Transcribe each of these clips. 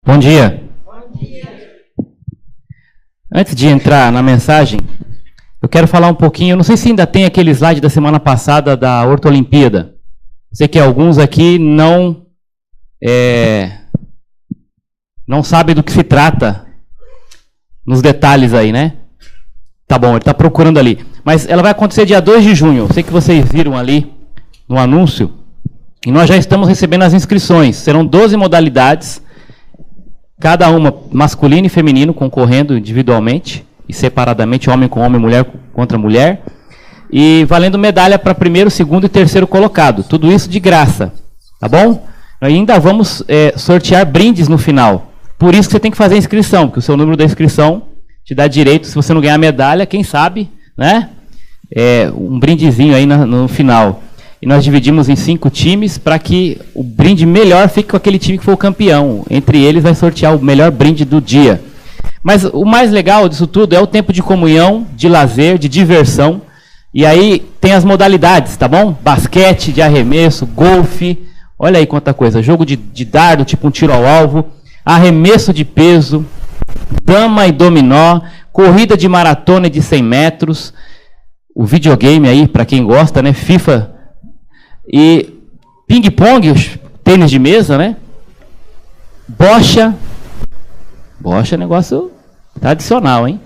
Bom dia. Bom dia. Antes de entrar na mensagem, eu quero falar um pouquinho, não sei se ainda tem aquele slide da semana passada da Hortolimpíada. Sei que alguns aqui não sabem do que se trata nos detalhes aí, né? Tá bom, ele está procurando ali. Mas ela vai acontecer dia 2 de junho. Sei que vocês viram ali no anúncio. E nós já estamos recebendo as inscrições. Serão 12 modalidades, cada uma masculino e feminino, concorrendo individualmente e separadamente, homem com homem, mulher contra mulher. E valendo medalha para primeiro, segundo e terceiro colocado. Tudo isso de graça, tá bom? Ainda vamos sortear brindes no final. Por isso que você tem que fazer a inscrição, porque o seu número da inscrição te dá direito, se você não ganhar medalha, quem sabe, né? Um brindezinho aí no final. E nós dividimos em 5 times para que o brinde melhor fique com aquele time que for o campeão. Entre eles vai sortear o melhor brinde do dia. Mas o mais legal disso tudo é o tempo de comunhão, de lazer, de diversão. E aí tem as modalidades, tá bom? Basquete, de arremesso, golfe, olha aí quanta coisa. Jogo de dardo, tipo um tiro ao alvo, arremesso de peso, dama e dominó, corrida de maratona e de 100 metros, o videogame aí, para quem gosta, né? FIFA, e ping-pong, tênis de mesa, né? Bocha, negócio tradicional, hein?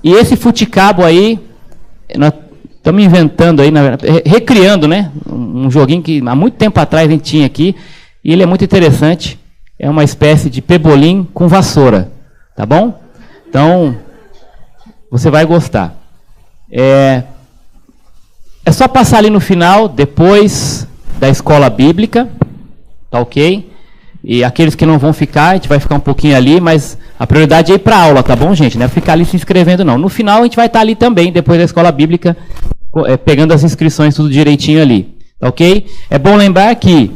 E esse futecabo aí, nós estamos inventando aí, recriando, né? Um joguinho que há muito tempo atrás a gente tinha aqui, e ele é muito interessante. É uma espécie de pebolim com vassoura, tá bom? Então, você vai gostar. É só passar ali no final, depois da escola bíblica, tá ok? E aqueles que não vão ficar, a gente vai ficar um pouquinho ali, mas a prioridade é ir para a aula, tá bom, gente? Não é ficar ali se inscrevendo, não. No final, a gente vai estar ali também, depois da escola bíblica, pegando as inscrições tudo direitinho ali, tá ok? É bom lembrar que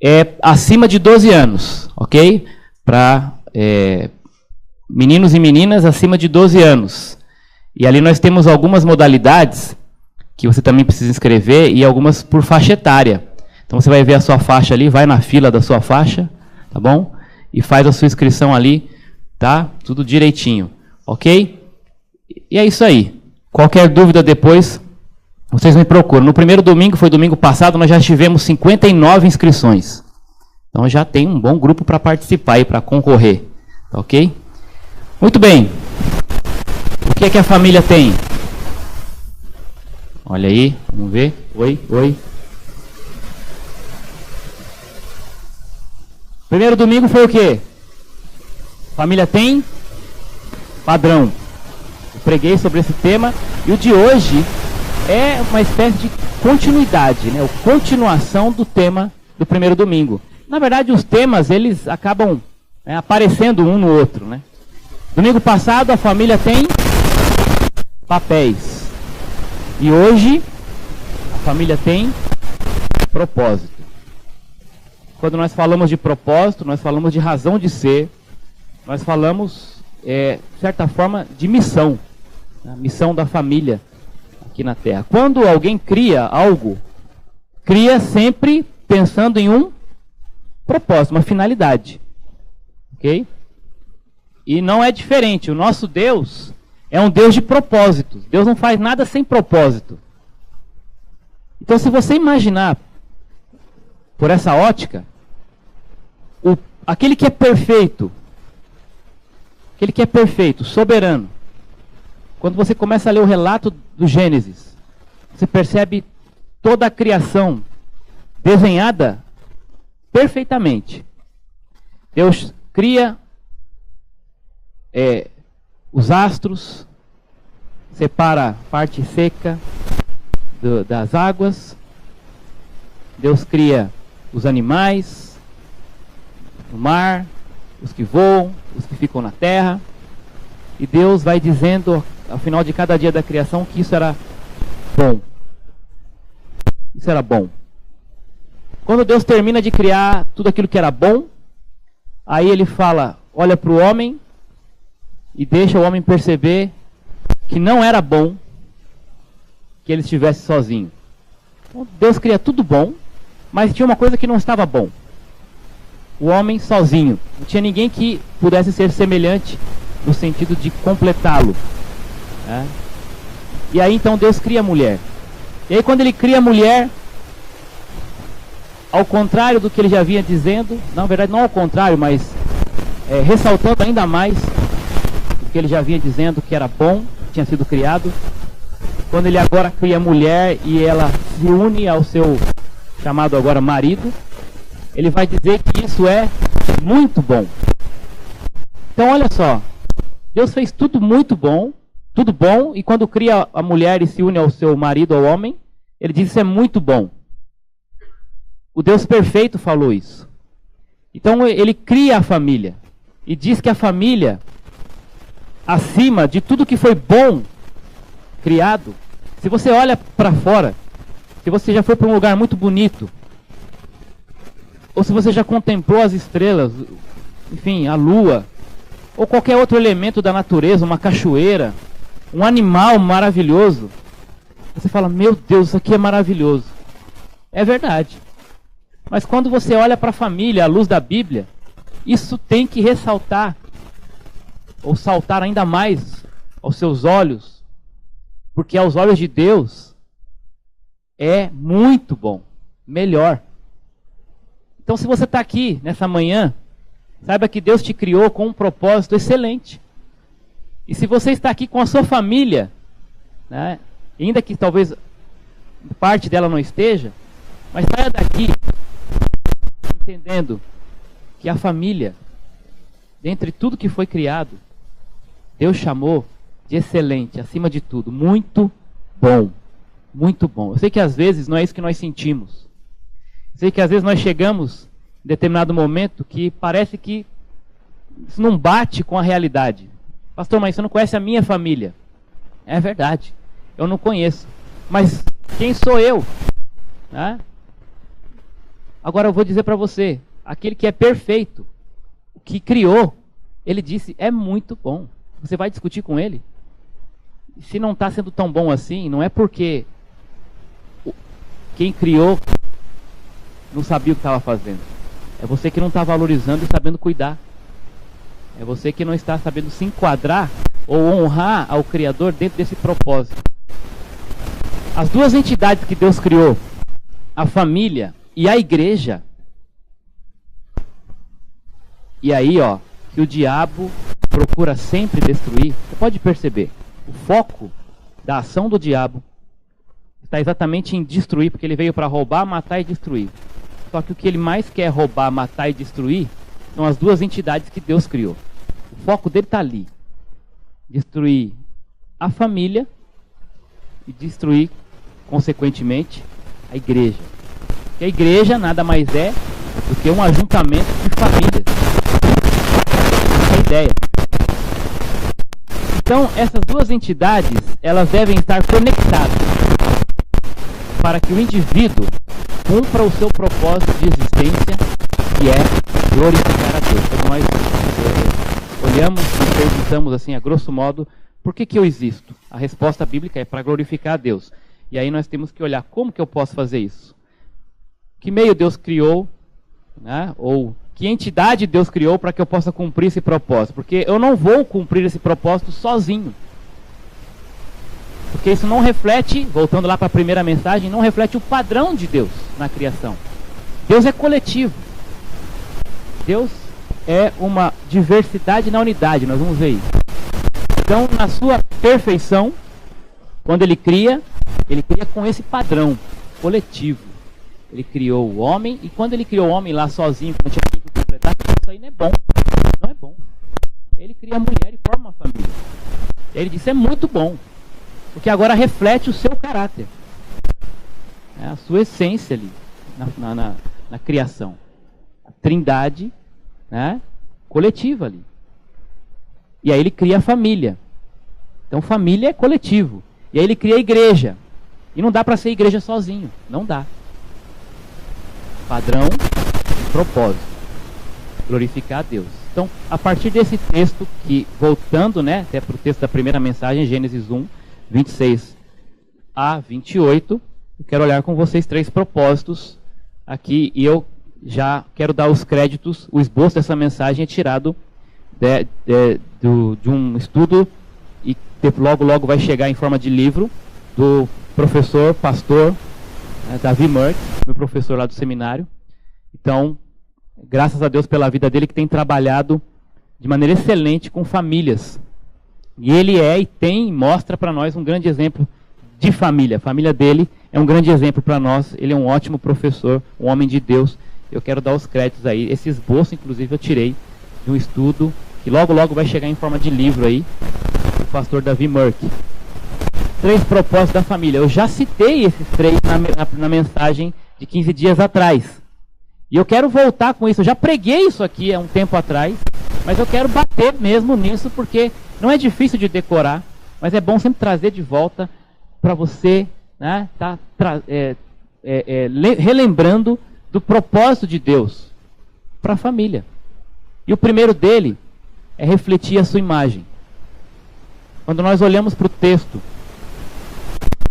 é acima de 12 anos, ok? Para meninos e meninas acima de 12 anos. E ali nós temos algumas modalidades que você também precisa inscrever e algumas por faixa etária. Então você vai ver a sua faixa ali, vai na fila da sua faixa, tá bom? E faz a sua inscrição ali, tá? Tudo direitinho, ok? E é isso aí. Qualquer dúvida depois, vocês me procuram. No primeiro domingo, foi domingo passado, nós já tivemos 59 inscrições. Então já tem um bom grupo para participar e para concorrer, tá ok? Muito bem. O que é que a família tem? Olha aí, vamos ver. Oi. Primeiro domingo foi o quê? Família tem padrão. Eu preguei sobre esse tema e o de hoje é uma espécie de continuidade, né? Continuação do tema do primeiro domingo. Na verdade, os temas, eles acabam aparecendo um no outro, né? Domingo passado, a família tem papéis. E hoje, a família tem propósito. Quando nós falamos de propósito, nós falamos de razão de ser. Nós falamos, de certa forma, de missão. A missão da família aqui na Terra. Quando alguém cria algo, cria sempre pensando em um propósito, uma finalidade. Ok? E não é diferente. O nosso Deus é um Deus de propósitos. Deus não faz nada sem propósito. Então, se você imaginar por essa ótica, aquele que é perfeito, soberano, quando você começa a ler o relato do Gênesis, você percebe toda a criação desenhada perfeitamente. Deus cria os astros, separa a parte seca das águas. Deus cria os animais no mar, os que voam, os que ficam na terra. E Deus vai dizendo, ao final de cada dia da criação, que isso era bom. Isso era bom. Quando Deus termina de criar tudo aquilo que era bom, aí ele fala, olha para o homem e deixa o homem perceber que não era bom que ele estivesse sozinho. Então, Deus cria tudo bom, mas tinha uma coisa que não estava bom. o homem sozinho. Não tinha ninguém que pudesse ser semelhante no sentido de completá-lo. Né? E aí então Deus cria a mulher. E aí quando ele cria a mulher, ao contrário do que ele já vinha dizendo, na verdade não ao contrário, mas ressaltando ainda mais o que ele já vinha dizendo que era bom, tinha sido criado. Quando ele agora cria a mulher e ela se une ao seu chamado agora marido, ele vai dizer que isso é muito bom. Então olha só, Deus fez tudo muito bom, tudo bom, e quando cria a mulher e se une ao seu marido, ao homem, ele diz que isso é muito bom. O Deus perfeito falou isso. Então ele cria a família e diz que a família, acima de tudo que foi bom criado, se você olha para fora, se você já foi para um lugar muito bonito, ou se você já contemplou as estrelas, enfim, a lua, ou qualquer outro elemento da natureza, uma cachoeira, um animal maravilhoso, você fala, meu Deus, isso aqui é maravilhoso. É verdade. Mas quando você olha para a família, à luz da Bíblia, isso tem que ressaltar, ou saltar ainda mais aos seus olhos, porque aos olhos de Deus é muito bom, melhor. Então se você está aqui nessa manhã, saiba que Deus te criou com um propósito excelente. E se você está aqui com a sua família, né, ainda que talvez parte dela não esteja, mas saia daqui entendendo que a família, dentre tudo que foi criado, Deus chamou de excelente, acima de tudo, muito bom, muito bom. Eu sei que às vezes não é isso que nós sentimos. Eu sei que às vezes nós chegamos em determinado momento que parece que isso não bate com a realidade. Pastor, mas você não conhece a minha família. É verdade, eu não conheço. Mas quem sou eu? Né? Agora eu vou dizer para você, aquele que é perfeito, o que criou, ele disse, é muito bom. Você vai discutir com ele? Se não está sendo tão bom assim, não é porque quem criou não sabia o que estava fazendo. É você que não está valorizando e sabendo cuidar. É você que não está sabendo se enquadrar ou honrar ao Criador dentro desse propósito. As duas entidades que Deus criou, a família e a igreja. E aí, ó, que o diabo procura sempre destruir. Você pode perceber, o foco da ação do diabo está exatamente em destruir, porque ele veio para roubar, matar e destruir. Só que o que ele mais quer roubar, matar e destruir são as duas entidades que Deus criou. O foco dele está ali. Destruir a família e destruir, consequentemente, a igreja. E a igreja nada mais é do que um ajuntamento de famílias. Essa é a ideia. Então, essas duas entidades, elas devem estar conectadas para que o indivíduo cumpra o seu propósito de existência, que é glorificar a Deus. Então, nós olhamos e perguntamos assim, a grosso modo, por que eu existo? A resposta bíblica é para glorificar a Deus. E aí nós temos que olhar, como que eu posso fazer isso? Que meio Deus criou, né? Ou que entidade Deus criou para que eu possa cumprir esse propósito? Porque eu não vou cumprir esse propósito sozinho. Porque isso não reflete, voltando lá para a primeira mensagem, não reflete o padrão de Deus na criação. Deus é coletivo. Deus é uma diversidade na unidade, nós vamos ver isso. Então, na sua perfeição, quando ele cria com esse padrão coletivo. Ele criou o homem, e quando ele criou o homem lá sozinho, não tinha ninguém que completar, isso aí não é bom. Não é bom. Ele cria a mulher e forma uma família. E ele disse, é muito bom. Porque agora reflete o seu caráter. É a sua essência ali, na criação. A trindade, né, coletiva ali. E aí ele cria a família. Então família é coletivo. E aí ele cria a igreja. E não dá para ser igreja sozinho. Não dá. Padrão e propósito. Glorificar a Deus. Então, a partir desse texto, que voltando, né, até para o texto da primeira mensagem, Gênesis 1, 26 a 28, eu quero olhar com vocês 3 propósitos aqui. E eu já quero dar os créditos. O esboço dessa mensagem é tirado de um estudo e logo vai chegar em forma de livro do professor, pastor Davi Merck, meu professor lá do seminário. Então, graças a Deus pela vida dele, que tem trabalhado de maneira excelente com famílias. E ele mostra para nós um grande exemplo de família. A família dele é um grande exemplo para nós. Ele é um ótimo professor, um homem de Deus. Eu quero dar os créditos aí. Esse esboço, inclusive, eu tirei de um estudo que logo vai chegar em forma de livro aí, do pastor Davi Merck. 3 propósitos da família. Eu já citei esses 3 na mensagem de 15 dias atrás. E eu quero voltar com isso. Eu já preguei isso aqui há um tempo atrás, mas eu quero bater mesmo nisso, porque não é difícil de decorar, mas é bom sempre trazer de volta para você, né, relembrando do propósito de Deus para a família. E o primeiro dele é refletir a sua imagem. Quando nós olhamos para o texto,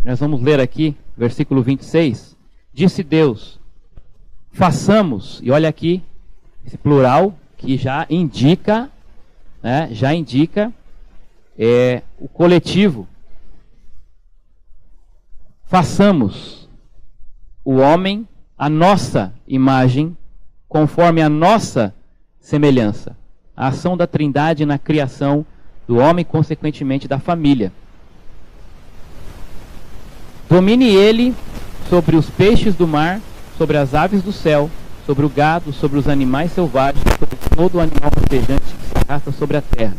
nós vamos ler aqui, versículo 26, disse Deus, façamos, e olha aqui, esse plural, que já indica o coletivo. Façamos o homem a nossa imagem, conforme a nossa semelhança. A ação da Trindade na criação do homem, consequentemente da família. Domine ele sobre os peixes do mar, sobre as aves do céu, sobre o gado, sobre os animais selvagens, sobre todo o animal rastejante que se arrasta sobre a terra.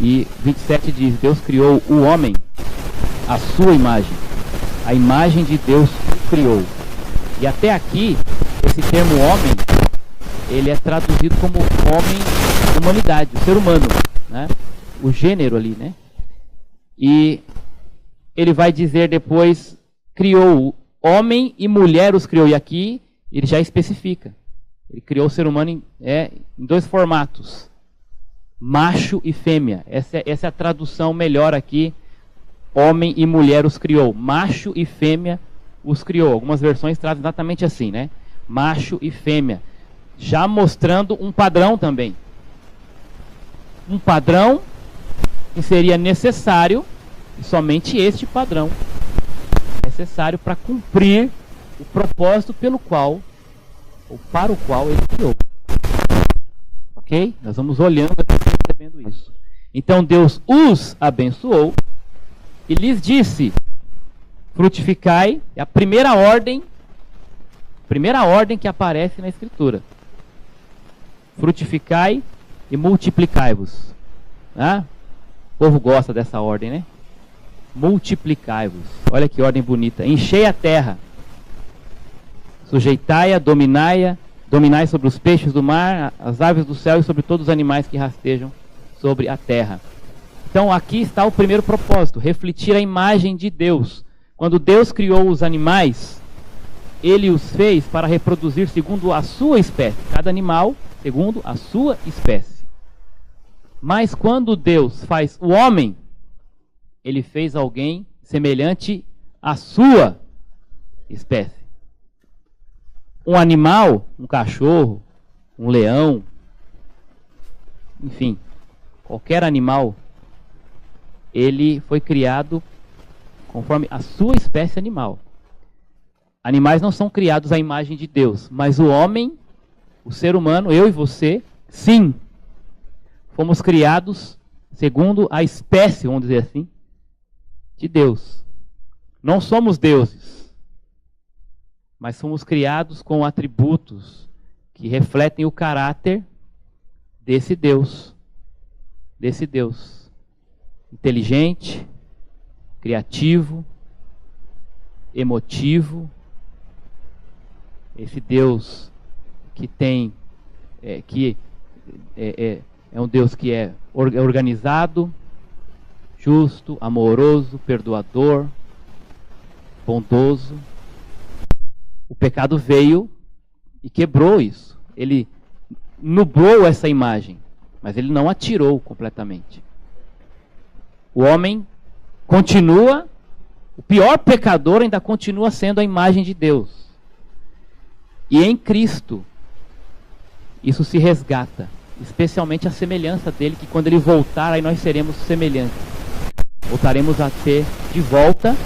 E 27 diz, Deus criou o homem à sua imagem. A imagem de Deus o criou. E até aqui, esse termo homem, ele é traduzido como homem, humanidade, o ser humano, né? O gênero ali, né? E ele vai dizer depois, criou homem e mulher os criou. E aqui ele já especifica. Ele criou o ser humano em 2 formatos. Macho e fêmea. Essa é a tradução melhor aqui. Homem e mulher os criou. Macho e fêmea os criou. Algumas versões trazem exatamente assim, né? Macho e fêmea. Já mostrando um padrão também. Um padrão que seria necessário, e somente este padrão necessário para cumprir o propósito pelo qual, ou para o qual ele criou. Ok? Nós vamos olhando aqui, percebendo isso. Então Deus os abençoou e lhes disse, frutificai, é a primeira ordem que aparece na Escritura. Frutificai e multiplicai-vos. Ah? O povo gosta dessa ordem, né? Multiplicai-vos. Olha que ordem bonita. Enchei a terra. Sujeitai-a, dominai sobre os peixes do mar, as aves do céu e sobre todos os animais que rastejam sobre a terra. Então aqui está o primeiro propósito, refletir a imagem de Deus. Quando Deus criou os animais, Ele os fez para reproduzir segundo a sua espécie. Cada animal segundo a sua espécie. Mas quando Deus faz o homem, Ele fez alguém semelhante à sua espécie. Um animal, um cachorro, um leão, enfim, qualquer animal, ele foi criado conforme a sua espécie animal. Animais não são criados à imagem de Deus, mas o homem, o ser humano, eu e você, sim, fomos criados segundo a espécie, vamos dizer assim, de Deus. Não somos deuses, mas somos criados com atributos que refletem o caráter desse Deus. Desse Deus. Inteligente, criativo, emotivo. Esse Deus que tem, é um Deus que é organizado, justo, amoroso, perdoador, bondoso. O pecado veio e quebrou isso. Ele nublou essa imagem, mas ele não a tirou completamente. O homem continua, o pior pecador ainda continua sendo a imagem de Deus. E em Cristo, isso se resgata, especialmente a semelhança dele, que quando ele voltar, aí nós seremos semelhantes. Voltaremos a ter de volta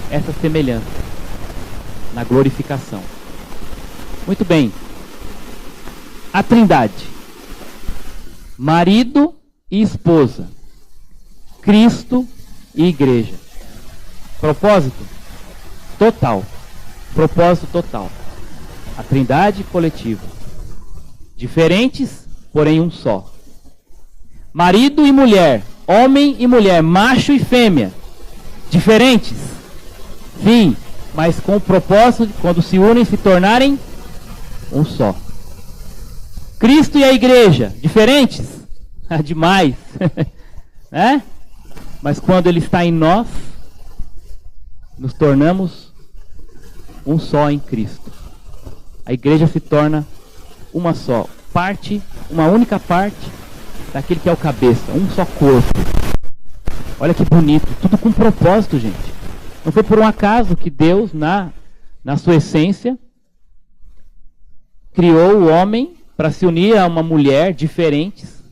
essa semelhança na glorificação. Muito bem. A Trindade. Marido e esposa. Cristo e igreja. Propósito total. Propósito total. A Trindade coletiva. Diferentes, porém um só. Marido e mulher. Homem e mulher. Macho e fêmea. Diferentes. Sim, mas com o propósito de, quando se unem, se tornarem um só. Cristo e a igreja. Diferentes? Demais. Né? Mas quando ele está em nós, nos tornamos um só em Cristo. A igreja se torna uma só. Parte, uma única parte daquele que é o cabeça. Um só corpo. Olha que bonito. Tudo com propósito, gente. Não foi por um acaso que Deus, na sua essência, criou o homem para se unir a uma mulher diferentes,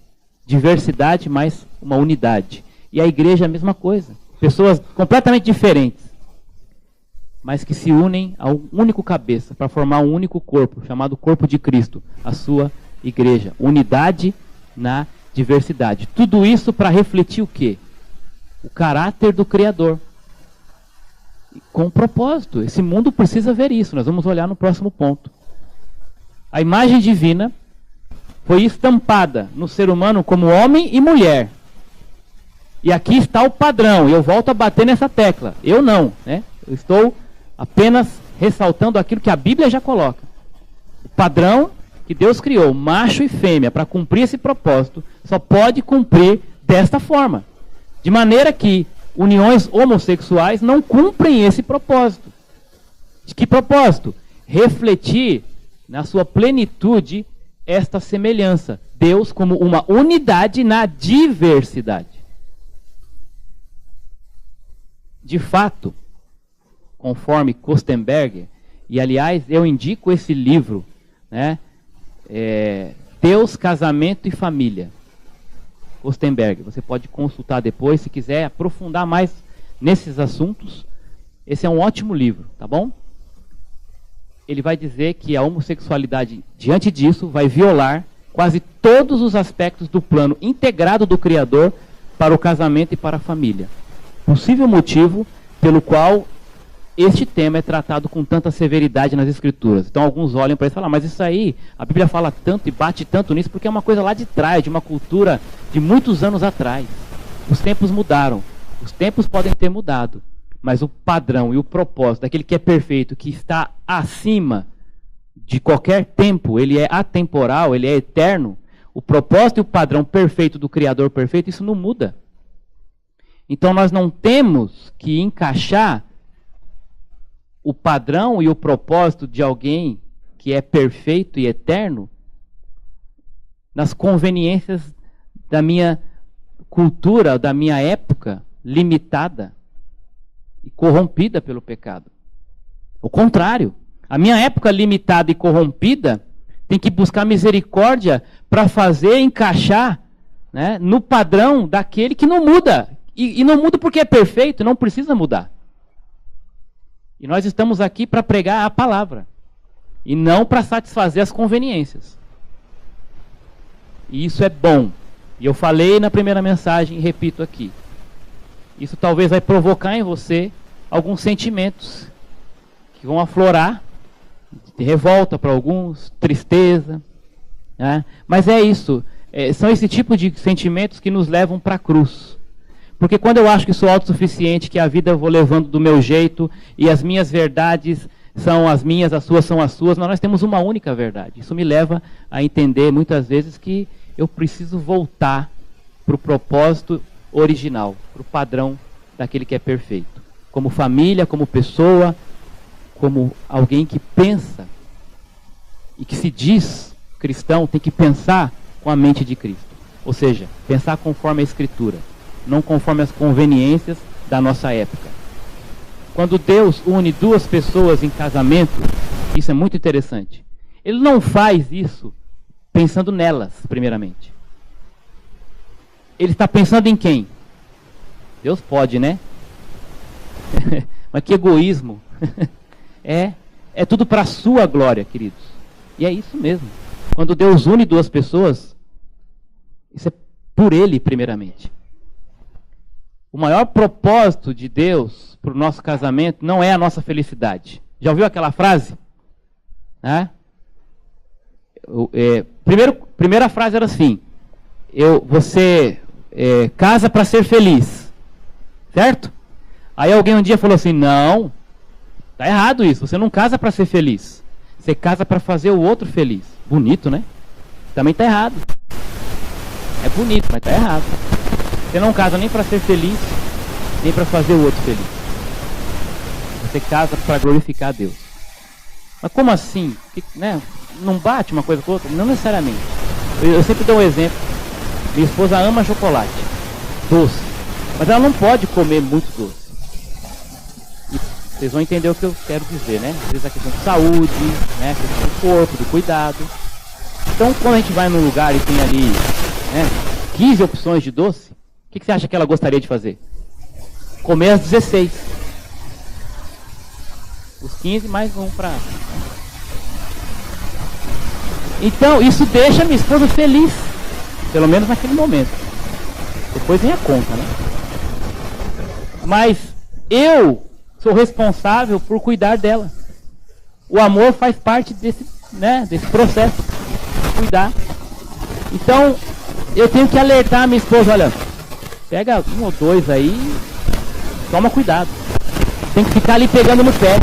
diversidade, mas uma unidade. E a igreja é a mesma coisa. Pessoas completamente diferentes, mas que se unem a um único cabeça para formar um único corpo, chamado corpo de Cristo, a sua igreja. Unidade na diversidade. Tudo isso para refletir o quê? O caráter do Criador. Com um propósito. Esse mundo precisa ver isso. Nós vamos olhar no próximo ponto. A imagem divina foi estampada no ser humano como homem e mulher. E aqui está o padrão. E eu volto a bater nessa tecla. Eu não, né? Eu estou apenas ressaltando aquilo que a Bíblia já coloca. O padrão que Deus criou, macho e fêmea, para cumprir esse propósito, só pode cumprir desta forma. De maneira que uniões homossexuais não cumprem esse propósito. De que propósito? Refletir na sua plenitude esta semelhança. Deus como uma unidade na diversidade. De fato, conforme Kostenberger, e aliás eu indico esse livro, né? Deus, Casamento e Família. Kostenberger, você pode consultar depois se quiser aprofundar mais nesses assuntos. Esse é um ótimo livro, tá bom? Ele vai dizer que a homossexualidade, diante disso, vai violar quase todos os aspectos do plano integrado do Criador para o casamento e para a família. Possível motivo pelo qual este tema é tratado com tanta severidade nas Escrituras. Então alguns olham para isso e falam, mas isso aí, a Bíblia fala tanto e bate tanto nisso, porque é uma coisa lá de trás, de uma cultura de muitos anos atrás. Os tempos mudaram. Os tempos podem ter mudado, mas o padrão e o propósito daquele que é perfeito, que está acima de qualquer tempo, ele é atemporal, ele é eterno, o propósito e o padrão perfeito do Criador perfeito, isso não muda. Então nós não temos que encaixar o padrão e o propósito de alguém que é perfeito e eterno nas conveniências da minha cultura, da minha época limitada e corrompida pelo pecado. O contrário, a minha época limitada e corrompida tem que buscar misericórdia para fazer encaixar, né, no padrão daquele que não muda. E não muda porque é perfeito, não precisa mudar. E nós estamos aqui para pregar a palavra. E não para satisfazer as conveniências. E isso é bom. E eu falei na primeira mensagem e repito aqui. Isso talvez vai provocar em você alguns sentimentos que vão aflorar. De revolta para alguns, tristeza. Né? Mas é isso. São esse tipo de sentimentos que nos levam para a cruz. Porque quando eu acho que sou autossuficiente, que a vida eu vou levando do meu jeito, e as minhas verdades são as minhas, as suas são as suas, nós temos uma única verdade. Isso me leva a entender muitas vezes que eu preciso voltar para o propósito original, para o padrão daquele que é perfeito. Como família, como pessoa, como alguém que pensa e que se diz cristão, tem que pensar com a mente de Cristo. Ou seja, pensar conforme a Escritura, não conforme as conveniências da nossa época. Quando Deus une duas pessoas em casamento, isso é muito interessante. Ele não faz isso pensando nelas, primeiramente. Ele está pensando em quem? Deus pode, né? Mas que egoísmo. É tudo para a sua glória, queridos. E é isso mesmo. Quando Deus une duas pessoas, isso é por Ele, primeiramente. O maior propósito de Deus para o nosso casamento não é a nossa felicidade. Já ouviu aquela frase? Primeira frase era assim: você casa para ser feliz, certo? Aí alguém um dia falou assim: não, tá errado isso. Você não casa para ser feliz. Você casa para fazer o outro feliz. Bonito, né? Também tá errado. É bonito, mas tá errado. Você não casa nem para ser feliz, nem para fazer o outro feliz. Você casa para glorificar a Deus. Mas como assim? Né? Não bate uma coisa com a outra? Não necessariamente. Eu sempre dou um exemplo. Minha esposa ama chocolate, doce, mas ela não pode comer muito doce. E vocês vão entender o que eu quero dizer, né? Às vezes a questão de saúde, né? A questão do corpo, do cuidado. Então, quando a gente vai num lugar e tem ali, né, 15 opções de doce, o que você acha que ela gostaria de fazer? Comer as 16. Os 15 mais um para... Então, isso deixa minha esposa feliz. Pelo menos naquele momento. Depois vem a conta, né? Mas eu sou responsável por cuidar dela. O amor faz parte desse processo. Cuidar. Então, eu tenho que alertar a minha esposa: olha, pega 1 ou 2 aí, toma cuidado. Tem que ficar ali pegando no pé.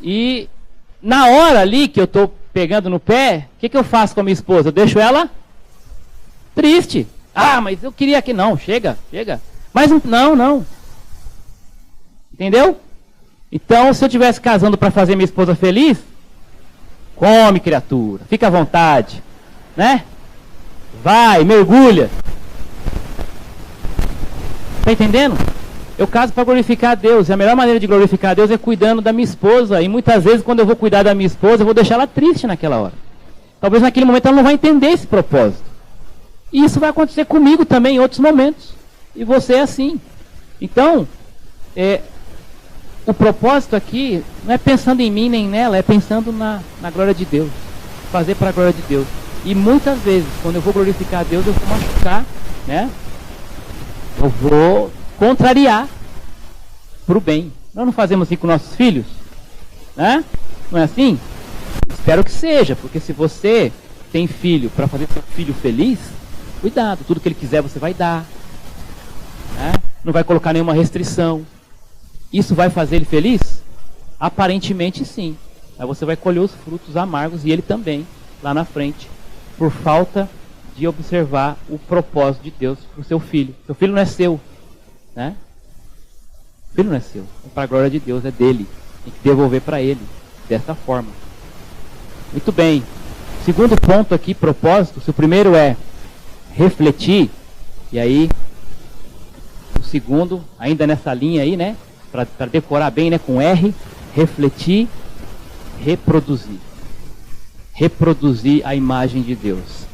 E na hora ali que eu estou pegando no pé, o que eu faço com a minha esposa? Eu deixo ela triste. Ah, mas eu queria que... Não, chega. Mas não. Entendeu? Então, se eu estivesse casando para fazer minha esposa feliz, come, criatura, fica à vontade, né? Vai, mergulha. Tá entendendo? Eu caso para glorificar a Deus. E a melhor maneira de glorificar a Deus é cuidando da minha esposa. E muitas vezes, quando eu vou cuidar da minha esposa, eu vou deixar ela triste naquela hora. Talvez naquele momento ela não vai entender esse propósito. E isso vai acontecer comigo também em outros momentos. E você é assim. Então, o propósito aqui não é pensando em mim nem nela, é pensando na glória de Deus. Fazer para a glória de Deus. E muitas vezes, quando eu vou glorificar a Deus, eu vou machucar, né? Eu vou contrariar para o bem. Nós não fazemos assim com nossos filhos? Né? Não é assim? Espero que seja, porque se você tem filho para fazer seu filho feliz, cuidado, tudo que ele quiser você vai dar. Né? Não vai colocar nenhuma restrição. Isso vai fazer ele feliz? Aparentemente sim. Aí você vai colher os frutos amargos, e ele também, lá na frente, por falta de observar o propósito de Deus para o seu filho. Seu filho não é seu. Né? O filho não é seu. É para a glória de Deus, é dele. Tem que devolver para ele, dessa forma. Muito bem. Segundo ponto aqui, propósito. Se o primeiro é refletir, e aí o segundo, ainda nessa linha aí, né? Para decorar bem, né? Com R, refletir, reproduzir. Reproduzir a imagem de Deus.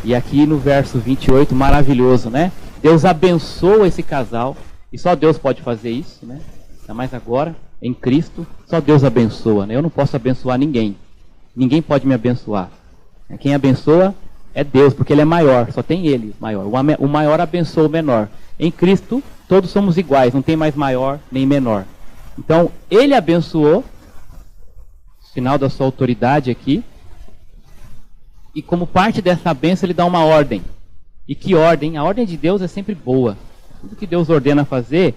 E aqui no verso 28, maravilhoso, né? Deus abençoa esse casal. E só Deus pode fazer isso, né? Ainda mais agora, em Cristo, só Deus abençoa, né? Eu não posso abençoar ninguém. Ninguém pode me abençoar. Quem abençoa é Deus, porque Ele é maior. Só tem Ele maior. O maior abençoa o menor. Em Cristo, todos somos iguais. Não tem mais maior nem menor. Então, Ele abençoou, sinal da sua autoridade aqui. E como parte dessa bênção, Ele dá uma ordem. E que ordem? A ordem de Deus é sempre boa. Tudo que Deus ordena fazer,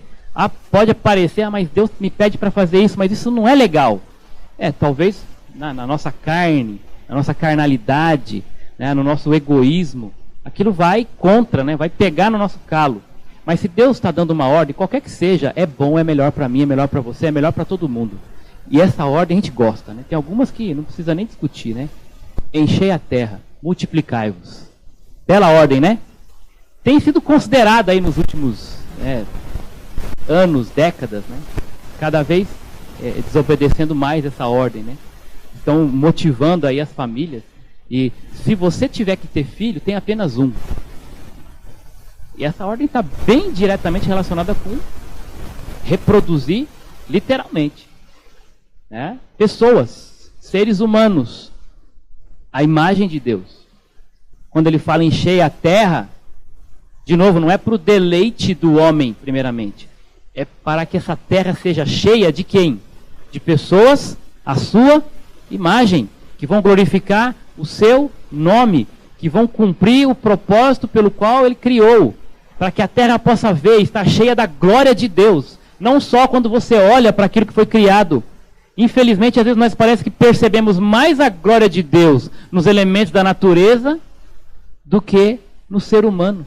pode parecer, mas Deus me pede para fazer isso, mas isso não é legal. Talvez na nossa carne, na nossa carnalidade, né, no nosso egoísmo, aquilo vai contra, né, vai pegar no nosso calo. Mas se Deus está dando uma ordem, qualquer que seja, é bom, é melhor para mim, é melhor para você, é melhor para todo mundo. E essa ordem a gente gosta, né? Tem algumas que não precisa nem discutir, né? Enchei a terra, multiplicai-vos. Bela ordem, né? Tem sido considerada aí nos últimos anos, décadas, né? Cada vez desobedecendo mais essa ordem, né? Estão motivando aí as famílias. E se você tiver que ter filho, tem apenas um. E essa ordem está bem diretamente relacionada com reproduzir literalmente, né? Pessoas, seres humanos, a imagem de Deus. Quando ele fala encher a terra, de novo, não é para o deleite do homem, primeiramente. É para que essa terra seja cheia de quem? De pessoas, a sua imagem, que vão glorificar o seu nome, que vão cumprir o propósito pelo qual ele criou, para que a terra possa ver, estar cheia da glória de Deus. Não só quando você olha para aquilo que foi criado. Infelizmente, às vezes nós parece que percebemos mais a glória de Deus nos elementos da natureza do que no ser humano.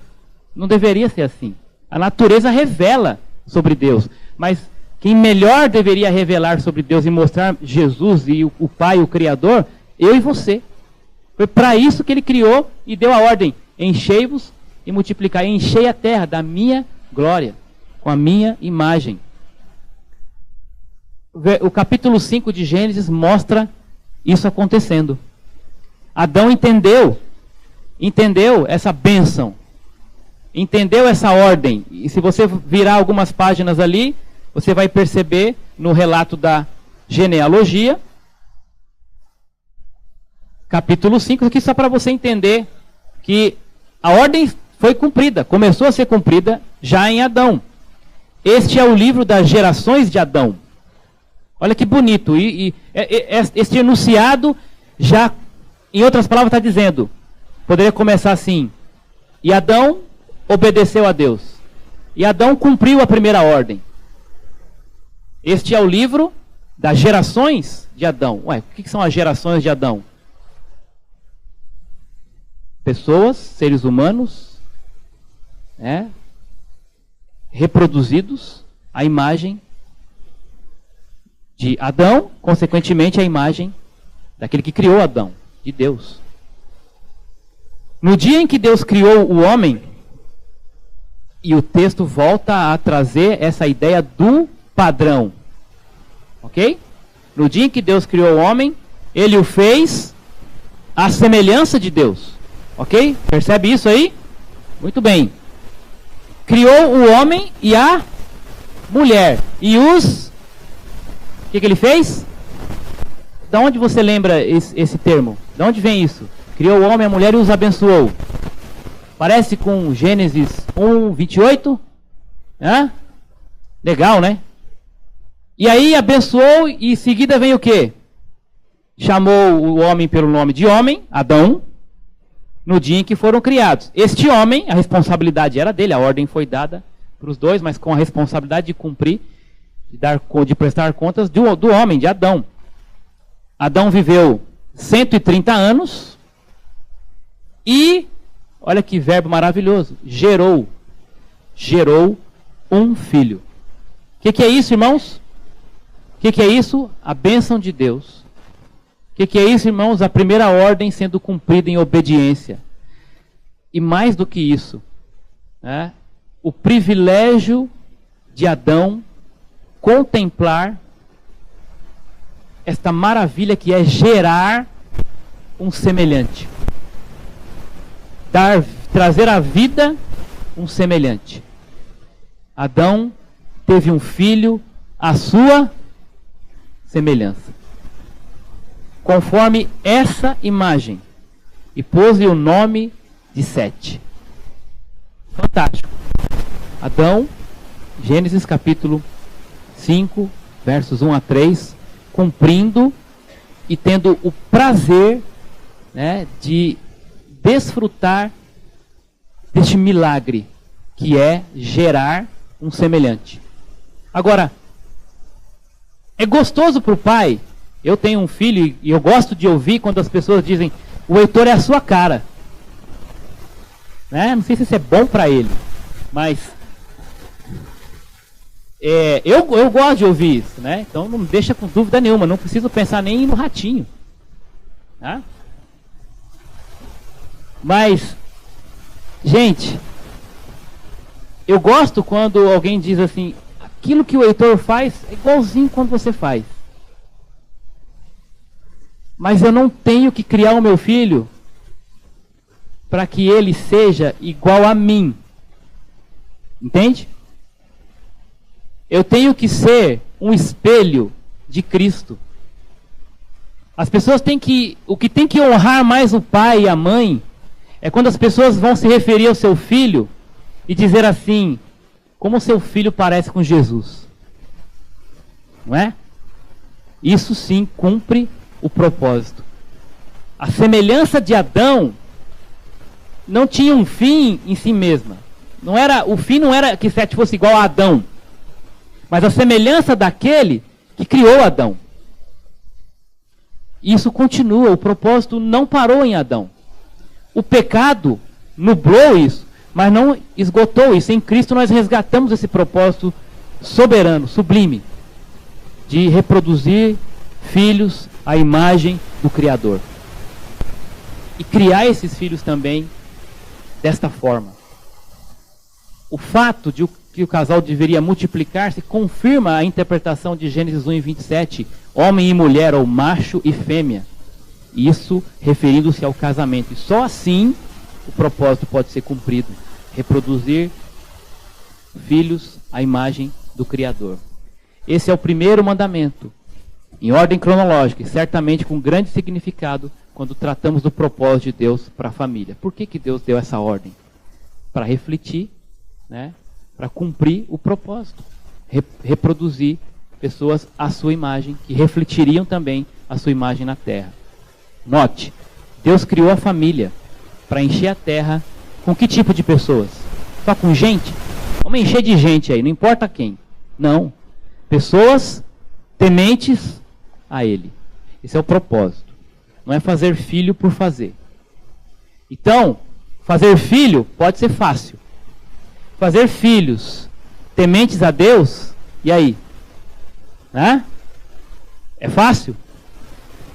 Não deveria ser assim. A natureza revela sobre Deus, mas quem melhor deveria revelar sobre Deus e mostrar Jesus e o Pai, o Criador, eu e você. Foi para isso que ele criou e deu a ordem: enchei-vos e multiplicai, enchei a terra da minha glória, com a minha imagem. O capítulo 5 de Gênesis mostra isso acontecendo. Adão entendeu essa bênção, entendeu essa ordem. E se você virar algumas páginas ali, você vai perceber no relato da genealogia, capítulo 5, aqui só para você entender que a ordem foi cumprida, começou a ser cumprida já em Adão. Este é o livro das gerações de Adão. Olha que bonito. Este enunciado já, em outras palavras, está dizendo, poderia começar assim: e Adão obedeceu a Deus. E Adão cumpriu a primeira ordem. Este é o livro das gerações de Adão. Ué, o que são as gerações de Adão? Pessoas, seres humanos, né, reproduzidos à imagem de Adão, consequentemente a imagem daquele que criou Adão, de Deus. No dia em que Deus criou o homem, e o texto volta a trazer essa ideia do padrão, ok? No dia em que Deus criou o homem, ele o fez à semelhança de Deus, ok? Percebe isso aí? Muito bem. Criou o homem e a mulher, e os... O que ele fez? Da onde você lembra esse termo? De onde vem isso? Criou o homem e a mulher e os abençoou. Parece com Gênesis 1, 28? Hã? Legal, né? E aí abençoou e em seguida vem o quê? Chamou o homem pelo nome de homem, Adão, no dia em que foram criados. Este homem, a responsabilidade era dele, a ordem foi dada para os dois, mas com a responsabilidade de cumprir, de prestar contas do homem, de Adão. Adão viveu 130 anos e, olha que verbo maravilhoso, gerou um filho. O que é isso, irmãos? O que é isso? A bênção de Deus. O que é isso, irmãos? A primeira ordem sendo cumprida em obediência. E mais do que isso, né, o privilégio de Adão contemplar esta maravilha que é gerar um semelhante. Trazer à vida um semelhante. Adão teve um filho à sua semelhança, conforme essa imagem, e pôs-lhe o nome de Sete. Fantástico. Adão, Gênesis capítulo 5, versos 1 a 3, cumprindo e tendo o prazer, né, de desfrutar deste milagre, que é gerar um semelhante. Agora, é gostoso para o pai. Eu tenho um filho e eu gosto de ouvir quando as pessoas dizem: o Heitor é a sua cara. Né? Não sei se isso é bom para ele, mas eu gosto de ouvir isso, né? Então não me deixa com dúvida nenhuma. Não preciso pensar nem no ratinho. Tá? Mas, gente, eu gosto quando alguém diz assim: aquilo que o Heitor faz é igualzinho quando você faz. Mas eu não tenho que criar o meu filho para que ele seja igual a mim. Entende? Eu tenho que ser um espelho de Cristo. As pessoas têm que... O que tem que honrar mais o pai e a mãe é quando as pessoas vão se referir ao seu filho e dizer assim: como seu filho parece com Jesus. Não é? Isso sim cumpre o propósito. A semelhança de Adão não tinha um fim em si mesma. O fim não era que Sete fosse igual a Adão, mas a semelhança daquele que criou Adão. Isso continua, o propósito não parou em Adão. O pecado nublou isso, mas não esgotou isso. Em Cristo nós resgatamos esse propósito soberano, sublime, de reproduzir filhos à imagem do Criador. E criar esses filhos também desta forma. O fato de que o casal deveria multiplicar-se confirma a interpretação de Gênesis 1:27, homem e mulher, ou macho e fêmea. Isso referindo-se ao casamento. E só assim o propósito pode ser cumprido. Reproduzir filhos à imagem do Criador. Esse é o primeiro mandamento, em ordem cronológica, e certamente com grande significado quando tratamos do propósito de Deus para a família. Por que Deus deu essa ordem? Para refletir, né? Para cumprir o propósito. Reproduzir pessoas à sua imagem, que refletiriam também a sua imagem na terra. Note, Deus criou a família para encher a terra com que tipo de pessoas? Só com gente? Vamos encher de gente aí, não importa quem. Não. Pessoas tementes a Ele. Esse é o propósito. Não é fazer filho por fazer. Então, fazer filho pode ser fácil. Fazer filhos tementes a Deus, e aí? Hã? É fácil?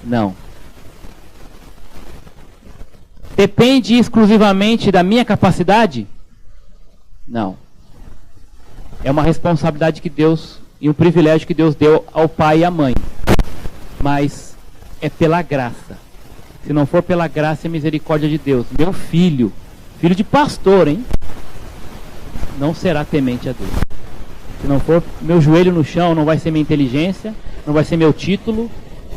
Não. Depende exclusivamente da minha capacidade? Não. É uma responsabilidade que Deus, e um privilégio que Deus deu ao pai e à mãe. Mas é pela graça. Se não for pela graça e misericórdia de Deus, meu filho, filho de pastor, hein? Não será temente a Deus. Se não for meu joelho no chão, não vai ser minha inteligência, não vai ser meu título,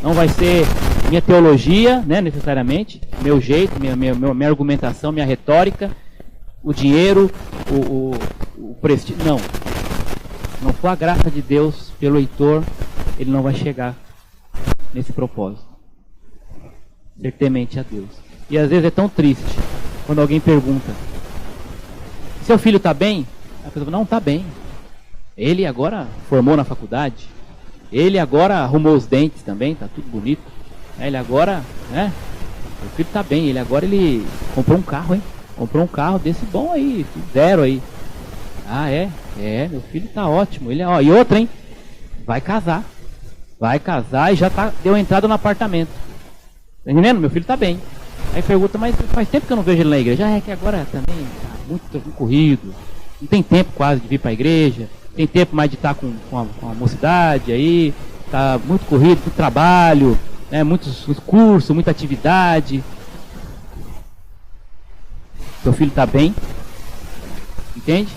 não vai ser minha teologia, né, necessariamente, meu jeito, minha argumentação, minha retórica, o dinheiro, o prestígio. Não. Se não for a graça de Deus pelo Heitor, ele não vai chegar nesse propósito. Ser temente a Deus. E às vezes é tão triste quando alguém pergunta: seu filho está bem? A pessoa fala: não, está bem. Ele agora formou na faculdade. Ele agora arrumou os dentes também, está tudo bonito. Ele agora, né? O filho está bem. Ele comprou um carro, hein? Comprou um carro desse bom aí, zero aí. Ah, é? É, meu filho está ótimo. Ele, ó, e outra, hein? Vai casar e já deu entrada no apartamento. Tá entendendo? Meu filho está bem. Aí pergunta: mas faz tempo que eu não vejo ele na igreja. É que agora também está muito corrido. Não tem tempo quase de vir para a igreja. Tem tempo mais de estar com a mocidade aí. Está muito corrido, muito trabalho, né? Muitos cursos, muita atividade. Seu filho está bem? Entende?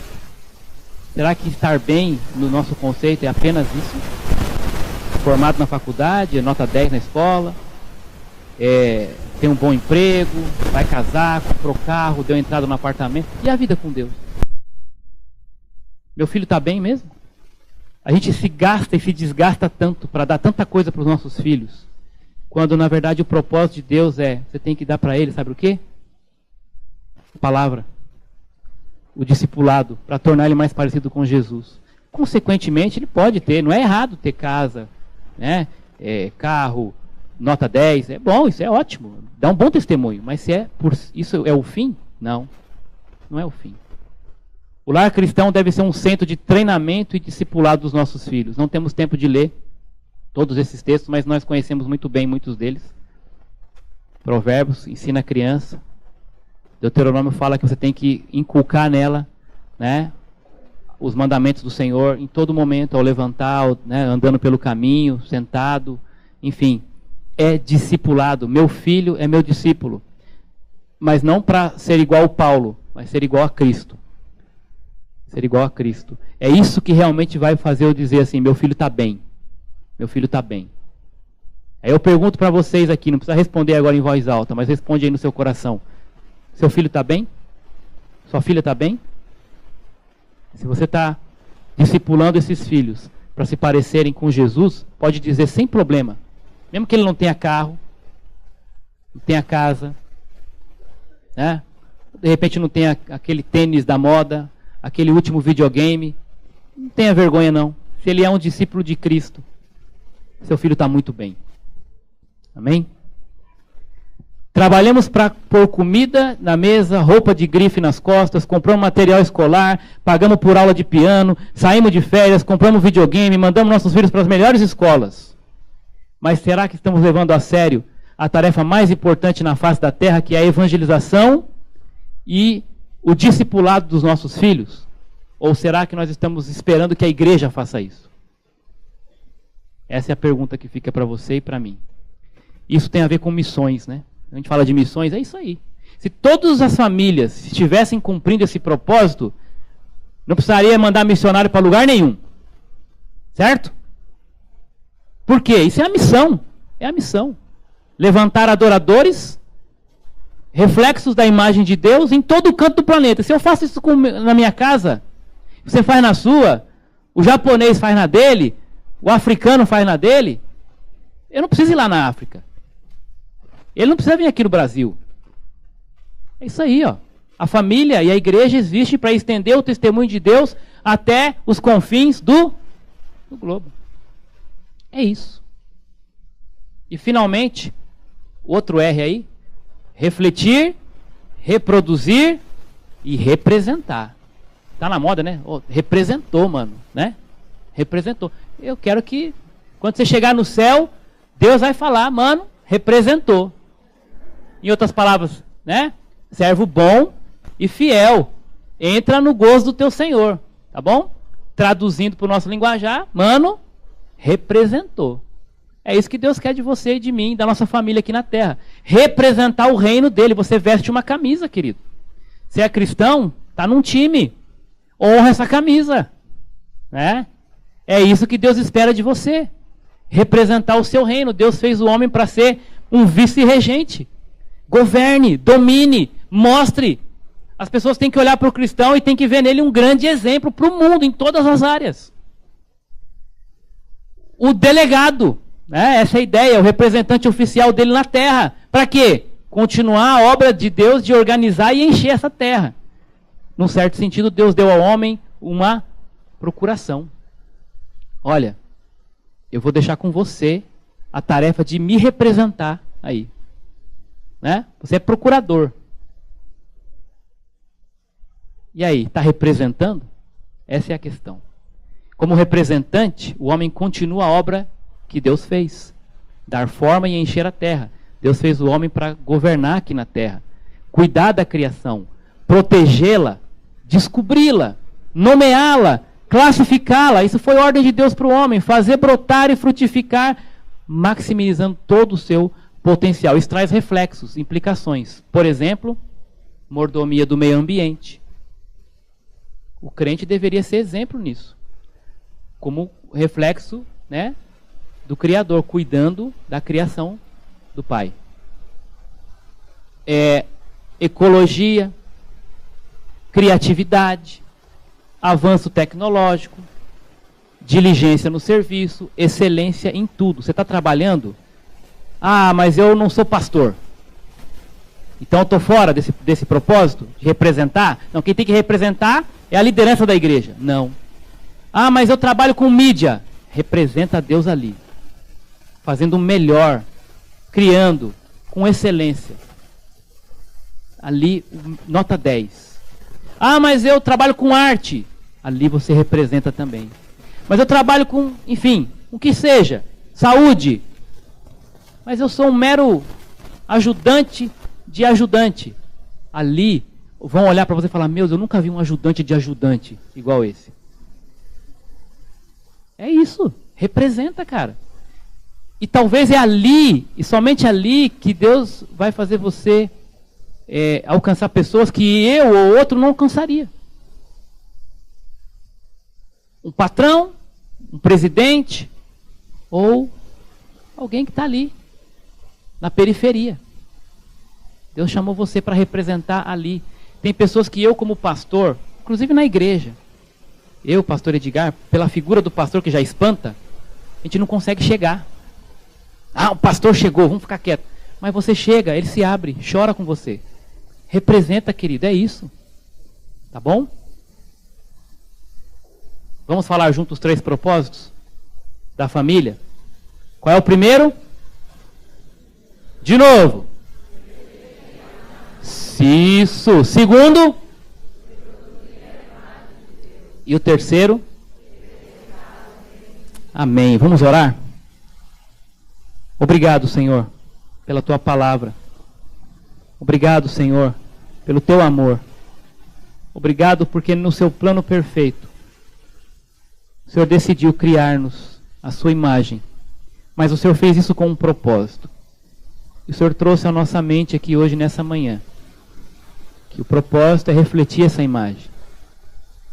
Será que estar bem no nosso conceito é apenas isso? Formado na faculdade, nota 10 na escola, tem um bom emprego, vai casar, comprou carro, deu entrada no apartamento. E a vida com Deus? Meu filho está bem mesmo? A gente se gasta e se desgasta tanto para dar tanta coisa para os nossos filhos, quando na verdade o propósito de Deus você tem que dar para ele, sabe o quê? A palavra, o discipulado, para tornar ele mais parecido com Jesus. Consequentemente, ele pode ter, não é errado ter casa, né? Carro, nota 10, é bom, isso é ótimo, dá um bom testemunho, mas se isso é o fim? Não, não é o fim. O lar cristão deve ser um centro de treinamento e discipulado dos nossos filhos. Não temos tempo de ler todos esses textos, mas nós conhecemos muito bem muitos deles. Provérbios ensina a criança. Deuteronômio fala que você tem que inculcar nela, né, os mandamentos do Senhor em todo momento, ao levantar, né, andando pelo caminho, sentado, enfim. é discipulado. Meu filho é meu discípulo. Mas não para ser igual ao Paulo, mas ser igual a Cristo. Ser igual a Cristo. É isso que realmente vai fazer eu dizer assim, meu filho está bem. Meu filho está bem. Aí eu pergunto para vocês aqui, não precisa responder agora em voz alta, mas responde aí no seu coração. Seu filho está bem? Sua filha está bem? Se você está discipulando esses filhos para se parecerem com Jesus, pode dizer sem problema. Mesmo que ele não tenha carro, não tenha casa, né? De repente não tenha aquele tênis da moda, aquele último videogame, não tenha vergonha não. Se ele é um discípulo de Cristo, seu filho está muito bem. Amém? Trabalhamos para pôr comida na mesa, roupa de grife nas costas, compramos material escolar, pagamos por aula de piano, saímos de férias, compramos videogame, mandamos nossos filhos para as melhores escolas. Mas será que estamos levando a sério a tarefa mais importante na face da terra, que é a evangelização e o discipulado dos nossos filhos? Ou será que nós estamos esperando que a igreja faça isso? Essa é a pergunta que fica para você e para mim. Isso tem a ver com missões, né? A gente fala de missões, é isso aí. Se todas as famílias estivessem cumprindo esse propósito, não precisaria mandar missionário para lugar nenhum. Certo? Por quê? Isso é a missão. É a missão. Levantar adoradores, reflexos da imagem de Deus em todo o canto do planeta. Se eu faço isso na minha casa, você faz na sua, o japonês faz na dele, o africano faz na dele, eu não preciso ir lá na África. Ele não precisa vir aqui no Brasil. É isso aí, ó. A família e a igreja existem para estender o testemunho de Deus até os confins do globo. É isso. E finalmente, outro R aí, refletir, reproduzir e representar. Tá na moda, né? Oh, representou, mano, né? Representou. Eu quero que, quando você chegar no céu, Deus vai falar, mano, representou. Em outras palavras, né? Servo bom e fiel. Entra no gozo do teu Senhor. Tá bom? Traduzindo para o nosso linguajar, mano, representou. É isso que Deus quer de você e de mim, da nossa família aqui na terra. Representar o reino dele. Você veste uma camisa, querido. Você é cristão, tá num time. Honra essa camisa. Né? É isso que Deus espera de você. Representar o seu reino. Deus fez o homem para ser um vice-regente. Governe, domine, mostre. As pessoas têm que olhar para o cristão e têm que ver nele um grande exemplo para o mundo, em todas as áreas. O delegado, né? Essa é a ideia, o representante oficial dele na terra. Para quê? Continuar a obra de Deus de organizar e encher essa terra. Num certo sentido, Deus deu ao homem uma procuração. Olha, eu vou deixar com você a tarefa de me representar aí. Né? Você é procurador. E aí, está representando? Essa é a questão. Como representante, o homem continua a obra que Deus fez. Dar forma e encher a terra. Deus fez o homem para governar aqui na terra. Cuidar da criação. Protegê-la. Descobri-la. Nomeá-la. Classificá-la. Isso foi ordem de Deus para o homem. Fazer brotar e frutificar, maximizando todo o seu potencial. Isso traz reflexos, implicações. Por exemplo, mordomia do meio ambiente. O crente deveria ser exemplo nisso. Como reflexo, né, do Criador, cuidando da criação do Pai. Ecologia, criatividade, avanço tecnológico, diligência no serviço, excelência em tudo. Você está trabalhando? Ah, mas eu não sou pastor. Então eu estou fora desse propósito de representar? Não, quem tem que representar é a liderança da igreja. Não. Ah, mas eu trabalho com mídia. Representa a Deus ali. Fazendo o melhor. Criando com excelência. Ali, nota 10. Ah, mas eu trabalho com arte. Ali você representa também. Mas eu trabalho com, enfim, o que seja. Saúde. Mas eu sou um mero ajudante de ajudante. Ali vão olhar para você e falar, meu Deus, eu nunca vi um ajudante de ajudante igual esse. É isso. Representa, cara. E talvez é ali, e somente ali, que Deus vai fazer você alcançar pessoas que eu ou outro não alcançaria. Um patrão, um presidente, ou alguém que está ali, na periferia. Deus chamou você para representar ali. Tem pessoas que eu, como pastor, inclusive na igreja, eu, pastor Edgar, pela figura do pastor que já espanta, a gente não consegue chegar. Ah, o pastor chegou, vamos ficar quieto. Mas você chega, ele se abre, chora com você. Representa, querido, é isso. Tá bom? Vamos falar juntos os 3 propósitos da família? Qual é o primeiro? De novo. Isso. Segundo? E o terceiro? Amém. Vamos orar? Obrigado, Senhor, pela tua palavra. Obrigado, Senhor, pelo teu amor. Obrigado porque no seu plano perfeito, o Senhor decidiu criar-nos a sua imagem. Mas o Senhor fez isso com um propósito. E o Senhor trouxe à nossa mente aqui hoje, nessa manhã, que o propósito é refletir essa imagem.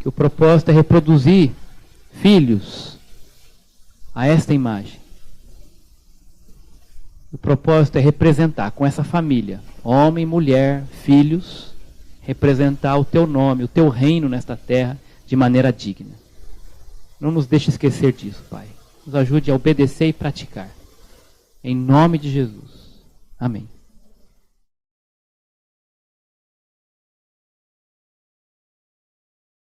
Que o propósito é reproduzir filhos a esta imagem. O propósito é representar com essa família, homem, mulher, filhos, representar o teu nome, o teu reino nesta terra de maneira digna. Não nos deixe esquecer disso, Pai. Nos ajude a obedecer e praticar. Em nome de Jesus. Amém.